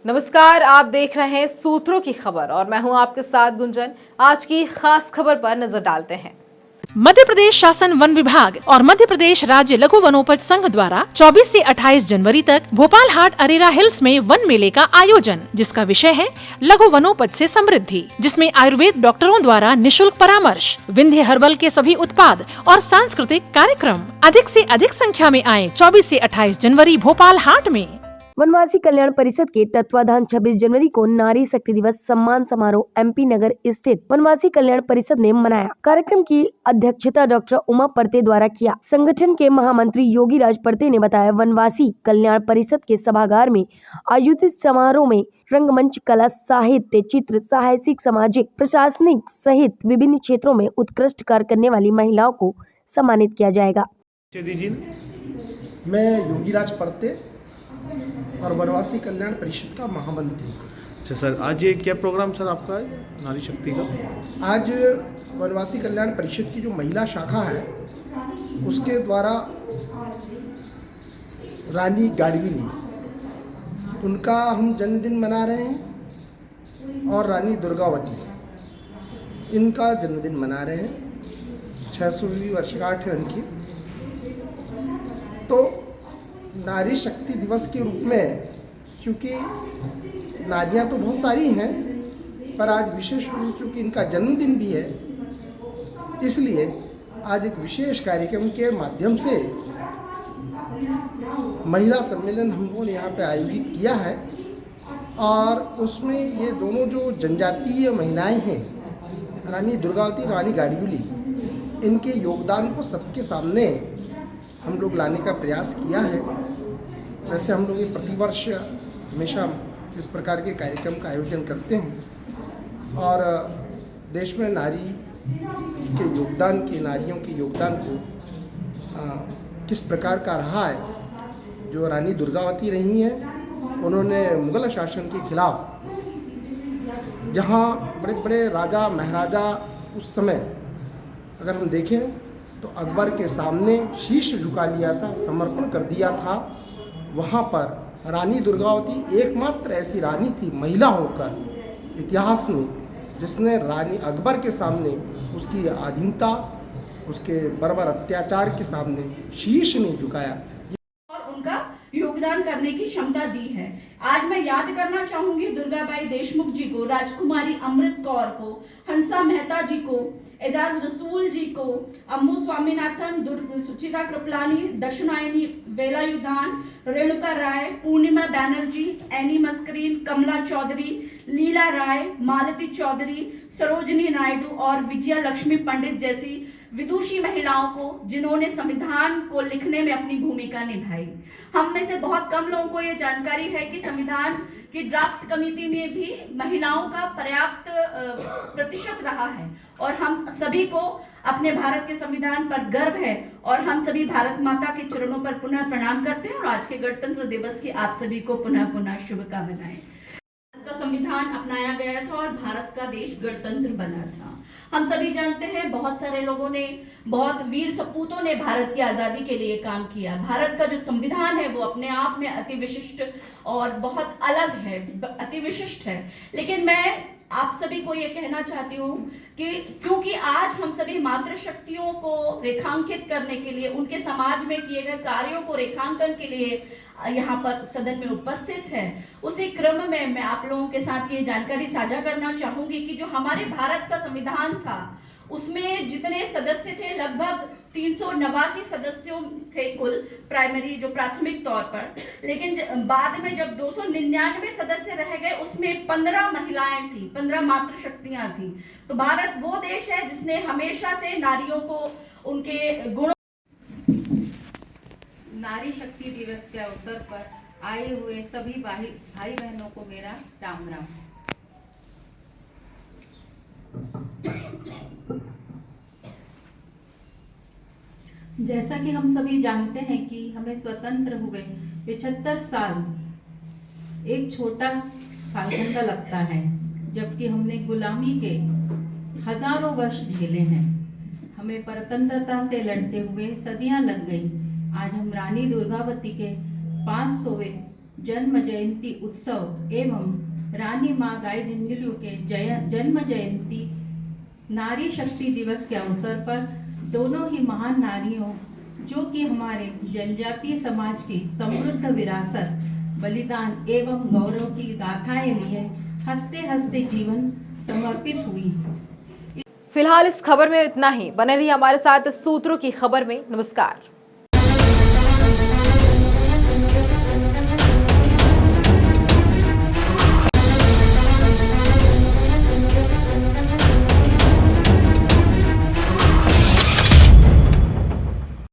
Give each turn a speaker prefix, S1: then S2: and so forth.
S1: नमस्कार, आप देख रहे हैं सूत्रों की खबर और मैं हूं आपके साथ गुंजन। आज की खास खबर पर नजर डालते हैं।
S2: मध्य प्रदेश शासन वन विभाग और मध्य प्रदेश राज्य लघु वनोपज संघ द्वारा 24 से 28 जनवरी तक भोपाल हाट अरेरा हिल्स में वन मेले का आयोजन, जिसका विषय है लघु वनोपज से समृद्धि, जिसमें आयुर्वेद डॉक्टरों द्वारा निशुल्क परामर्श, विंध्य हर्बल के सभी उत्पाद और सांस्कृतिक कार्यक्रम। अधिक से अधिक संख्या में आए 24 से 28 जनवरी भोपाल हाट में।
S3: वनवासी कल्याण परिषद के तत्वाधान 26 जनवरी को नारी शक्ति दिवस सम्मान समारोह एमपी नगर स्थित वनवासी कल्याण परिषद ने मनाया। कार्यक्रम की अध्यक्षता डॉक्टर उमा पर्ते द्वारा किया। संगठन के महामंत्री योगी राज पर्ते ने बताया, वनवासी कल्याण परिषद के सभागार में आयोजित समारोह में रंगमंच, कला, साहित्य, चित्र, साहसिक, सामाजिक, प्रशासनिक सहित विभिन्न क्षेत्रों में उत्कृष्ट कार्य करने वाली महिलाओं को सम्मानित किया जाएगा।
S4: मैं योगी राज पर्ते और वनवासी कल्याण परिषद का महामंत्री।
S5: अच्छा सर, आज ये क्या प्रोग्राम सर आपका है नारी शक्ति का?
S4: आज वनवासी कल्याण परिषद की जो महिला शाखा है उसके द्वारा रानी गाड़विली, उनका हम जन्मदिन मना रहे हैं और रानी दुर्गावती, इनका जन्मदिन मना रहे हैं। 600वीं वर्षगांठ है उनकी। तो नारी शक्ति दिवस के रूप में, चूँकि नारियां तो बहुत सारी हैं, पर आज विशेष रूप से चूँकि इनका जन्मदिन भी है, इसलिए आज एक विशेष कार्यक्रम के माध्यम से महिला सम्मेलन हम लोगों ने यहाँ पे आयोजित किया है। और उसमें ये दोनों जो जनजातीय महिलाएं हैं, रानी दुर्गावती, रानी गाड़विली, इनके योगदान को सबके सामने हम लोग लाने का प्रयास किया है। वैसे हम लोग ये प्रतिवर्ष हमेशा इस प्रकार के कार्यक्रम का आयोजन करते हैं और देश में नारी के योगदान के, नारियों के योगदान को किस प्रकार का रहा है। जो रानी दुर्गावती रही हैं, उन्होंने मुगल शासन के खिलाफ, जहाँ बड़े बड़े राजा महाराजा उस समय अगर हम देखें तो अकबर के सामने शीश झुका लिया था, समर्पण कर दिया था, वहाँ पर रानी दुर्गावती एकमात्र ऐसी रानी थी महिला होकर इतिहास में, जिसने रानी अकबर के सामने उसकी अधीनता, उसके बर्बर अत्याचार के सामने शीश नहीं झुकाया
S6: और उनका योगदान करने की क्षमता दी है। आज मैं याद करना चाहूंगी दुर्गाबाई देशमुख जी को, राजकुमारी अमृत कौर को, हंसा मेहता जी को, एजाज रसूल जी को, अम्मू स्वामीनाथन, सुचिता कृपलानी, दक्षिणायनी वेलायुधान, रेणुका राय, पूर्णिमा बैनर्जी, एनी मस्करीन, कमला चौधरी, लीला राय, मालती चौधरी, सरोजनी नायडू और विजया लक्ष्मी पंडित जैसी विदुषी महिलाओं को, जिन्होंने संविधान को लिखने में अपनी भूमिका निभाई। हम में से बहुत कम लोगों को ये जानकारी है कि संविधान की ड्राफ्ट कमेटी में भी महिलाओं का पर्याप्त प्रतिशत रहा है और हम सभी को अपने भारत के संविधान पर गर्व है और हम सभी भारत माता के चरणों पर पुनः प्रणाम करते हैं और आज के गणतंत्र दिवस की आप सभी को पुनः पुनः शुभकामनाएं। का संविधान अपनाया गया था और भारत का देश गणतंत्र बना था। हम सभी जानते हैं बहुत सारे लोगों ने, बहुत वीर सपूतों ने भारत की आजादी के लिए काम किया। भारत का जो संविधान है वो अपने आप में अति विशिष्ट और बहुत अलग है, अति विशिष्ट है। लेकिन मैं आप सभी को ये कहना चाहती हूँ कि क्योंकि आज हम सभी मातृशक्तियों को रेखांकित करने के लिए, उनके समाज में किए गए कार्यों को रेखांकन के लिए यहाँ पर सदन में उपस्थित है, उसी क्रम में मैं आप लोगों के साथ ये जानकारी साझा करना चाहूंगी कि जो हमारे भारत का संविधान था उसमें जितने सदस्य थे, लगभग 389 सदस्यों थे कुल, प्राइमरी जो प्राथमिक तौर पर। लेकिन बाद में जब 299 सदस्य रह गए, उसमें 15 महिलाएं थी, 15 मातृशक्तियां थी। तो भारत वो देश है जिसने हमेशा से नारियों को उनके गुण।
S7: नारी शक्ति दिवस के अवसर पर आए हुए सभी भाई बहनों को मेरा राम राम। जैसा कि हम सभी जानते हैं कि हमें स्वतंत्र हुए 75 साल एक छोटा कालखंड लगता है, जबकि हमने गुलामी के हजारों वर्ष झेले हैं। हमें परतंत्रता से लड़ते हुए सदियां लग गई। आज हम रानी दुर्गावती के 500वें जन्म जयंती उत्सव एवं रानी माँ गाय दिंगलू के जन्म जयंती नारी शक्ति दिवस के अवसर पर दोनों ही महान नारियों जो कि हमारे जनजातीय समाज की समृद्ध विरासत, बलिदान एवं गौरव की गाथाएं लिए हंसते हंसते जीवन समर्पित हुई।
S1: फिलहाल इस खबर में इतना ही। बने रहिए हमारे साथ सूत्रों की खबर में। नमस्कार।